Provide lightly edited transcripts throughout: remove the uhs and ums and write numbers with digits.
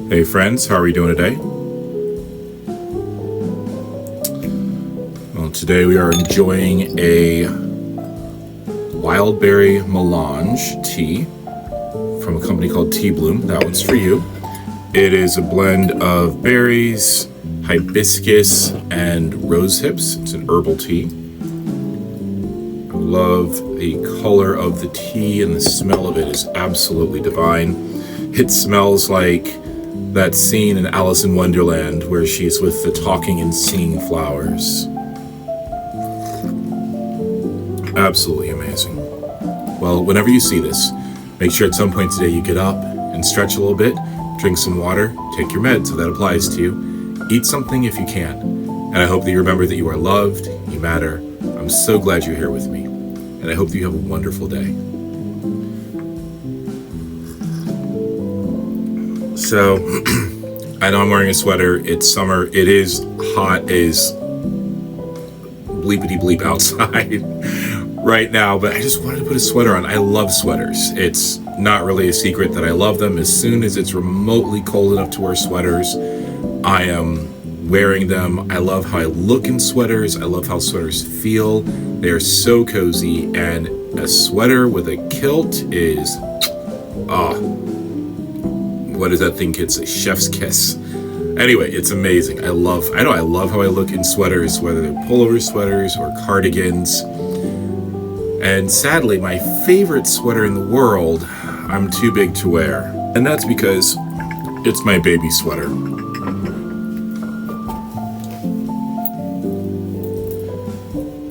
Hey friends, how are we doing today? Well, today we are enjoying a wild berry melange tea from a company called Tea Bloom. That one's for you. It is a blend of berries, hibiscus, and rose hips. It's an herbal tea. I love the color of the tea, and the smell of it is absolutely divine. It smells like that scene in Alice in Wonderland where she's with the talking and singing flowers. Absolutely amazing. Well, whenever you see this, make sure at some point today you get up and stretch a little bit, drink some water, take your meds, so that applies to you. Eat something if you can. And I hope that you remember that you are loved, you matter. I'm so glad you're here with me. And I hope that you have a wonderful day. So, I know I'm wearing a sweater. It's summer. It is hot as bleepity bleep outside right now, but I just wanted to put a sweater on. I love sweaters. It's not really a secret that I love them. As soon as it's remotely cold enough to wear sweaters, I am wearing them. I love how I look in sweaters. I love how sweaters feel. They are so cozy, and a sweater with a kilt is, what is that thing kids say? Chef's kiss. Anyway, it's amazing. I love how I look in sweaters, whether they're pullover sweaters or cardigans. And sadly, my favorite sweater in the world, I'm too big to wear. And that's because it's my baby sweater.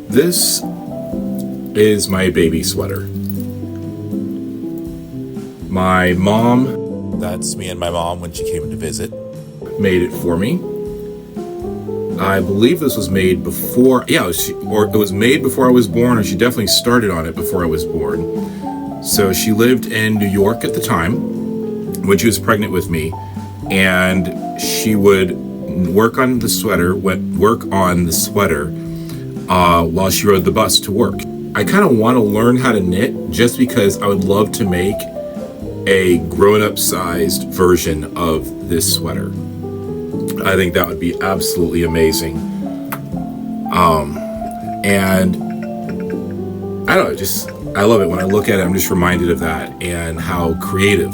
This is my baby sweater. My mom, that's me and my mom when she came to visit, made it for me. I believe this was made before, it was made before I was born, or she definitely started on it before I was born. So she lived in New York at the time when she was pregnant with me, and she would work on the sweater while she rode the bus to work. I kind of want to learn how to knit just because I would love to make a grown-up sized version of this sweater. I think that would be absolutely amazing. And I don't know, I love it. When I look at it, I'm just reminded of that and how creative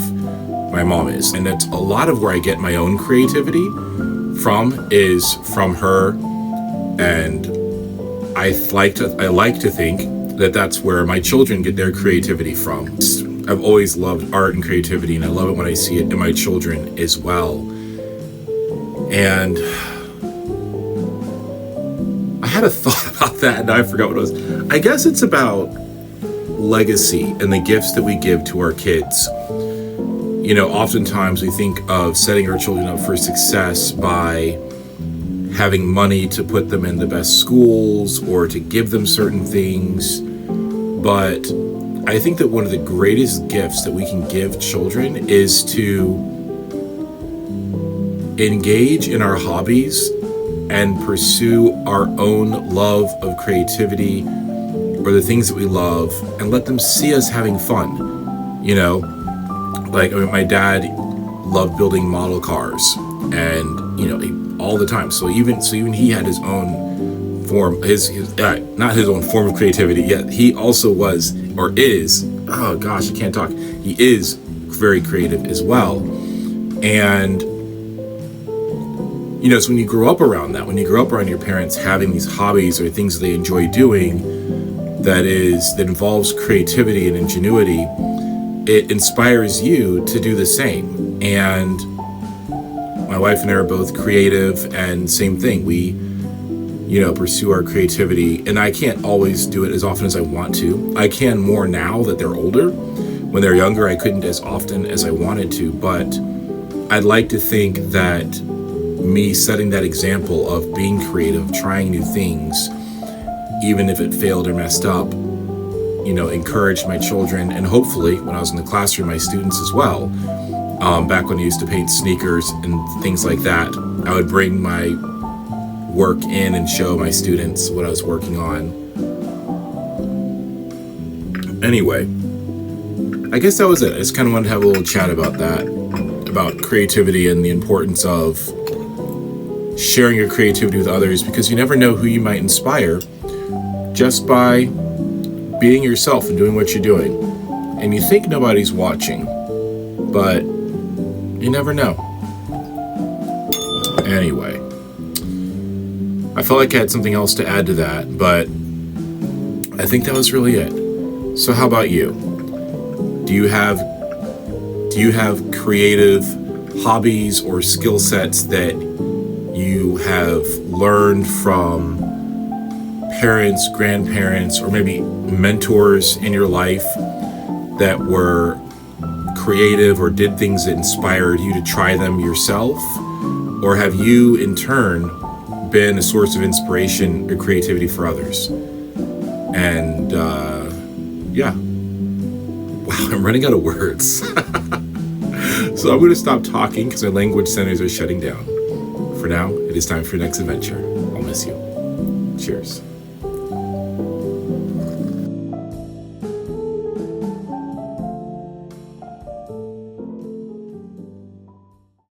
my mom is. And that's a lot of where I get my own creativity from, is from her. And I like to think that that's where my children get their creativity from. I've always loved art and creativity, and I love it when I see it in my children as well. And I had a thought about that, and I forgot what it was. I guess it's about legacy and the gifts that we give to our kids. You know, oftentimes we think of setting our children up for success by having money to put them in the best schools or to give them certain things. But I think that one of the greatest gifts that we can give children is to engage in our hobbies and pursue our own love of creativity or the things that we love, and let them see us having fun. You know, like, my dad loved building model cars, and all the time. So even he had his own form, not his own form of creativity. Yet he also was, or is. Oh gosh, I can't talk. He is very creative as well, and so when you grow up around that, when you grow up around your parents having these hobbies or things they enjoy doing, that involves creativity and ingenuity, it inspires you to do the same. And my wife and I are both creative, and same thing. We, pursue our creativity, and I can't always do it as often as I want to. I can more now that they're older. When they're younger, I couldn't as often as I wanted to, but I'd like to think that me setting that example of being creative, trying new things, even if it failed or messed up, encouraged my children, and hopefully when I was in the classroom, my students as well. Back when I used to paint sneakers and things like that, I would bring my work in and show my students what I was working on. Anyway, I guess that was it. I just kind of wanted to have a little chat about that. about creativity and the importance of sharing your creativity with others, because you never know who you might inspire just by being yourself and doing what you're doing. And you think nobody's watching, but you never know. Anyway, I felt like I had something else to add to that, but I think that was really it. So how about you? Do you have creative hobbies or skill sets that you have learned from parents, grandparents, or maybe mentors in your life that were creative or did things that inspired you to try them yourself? Or have you, in turn, been a source of inspiration or creativity for others? And, yeah. Wow, I'm running out of words. So I'm going to stop talking because my language centers are shutting down. For now, it is time for your next adventure. I'll miss you. Cheers.